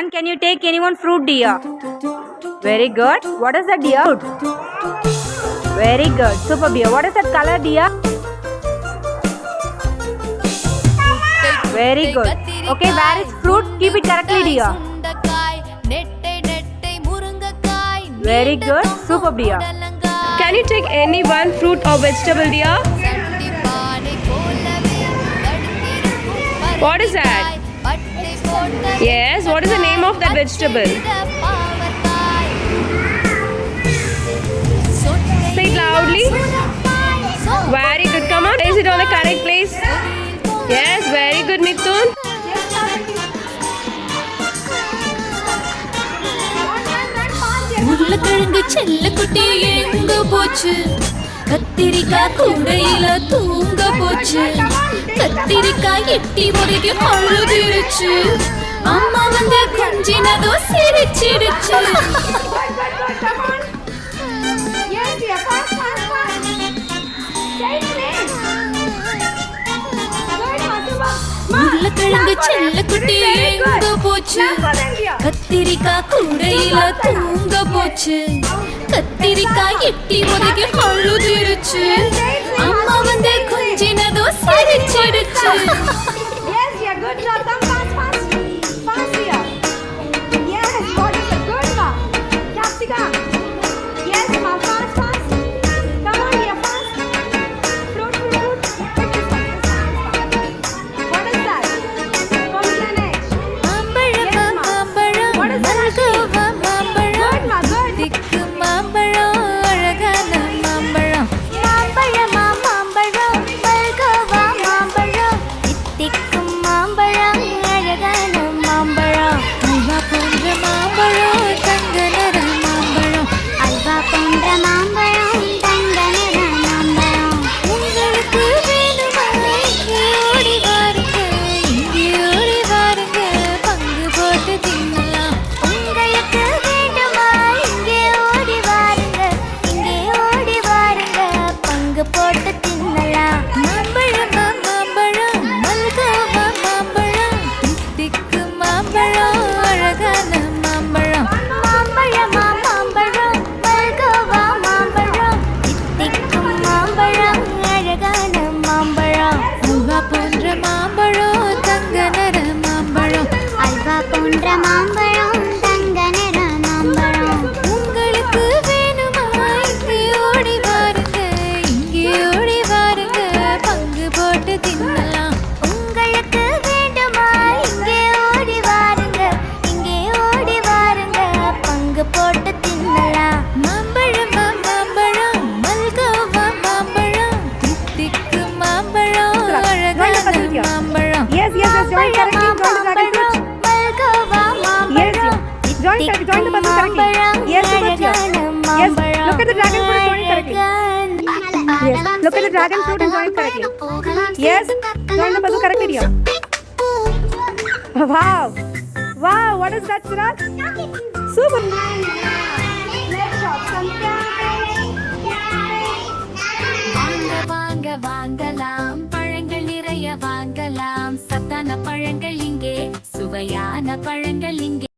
Jan, can you take any one fruit, dear? Very good. What is that, dear? Very good. Super, dear. What is that color, dear? Very good. Okay, where is fruit? Keep it correctly, dear. Very good. Super, dear. Can you take any one fruit or vegetable, dear? What is that? Yes, what is the name of that vegetable? Say it loudly. Very good. Come on, place it on the correct place. Yes, very good, Mithun. உருளைக்கிழங்கு செல்லக்குட்டி எங்க போச்சு கத்திரிக்காய் கூடையில தூங்க போச்சு கத்திரிக்காய் எட்டி வரைக்கும் அழுதிருச்சு அம்மா வந்து கொஞ்சினதோ சிரிச்சிடுச்சு உருளைக்கிழங்கு செல்லக்குட்டி எங்க போச்சு கத்திரிக்காய் கூடையில தூங்க போச்சு கத்திரிக்காய் எட்டி ஒதுக்கி அழுதிருச்சு அம்மா வந்து கொஞ்சினதோ சிரிச்சிடுச்சு Join the puzzle correctly. Yes, yes. Look at the dragon fruit and join it correctly. Yes. Look at the dragon fruit and join it correctly. Yes. Join the puzzle correctly, dear. Wow. Wow. What is that, Chirag? Super. வாங்க வாங்கலாம் பழங்கள் நிறைய வாங்கலாம் சத்தான பழங்கள் இங்கே சுவையான பழங்கள் இங்கே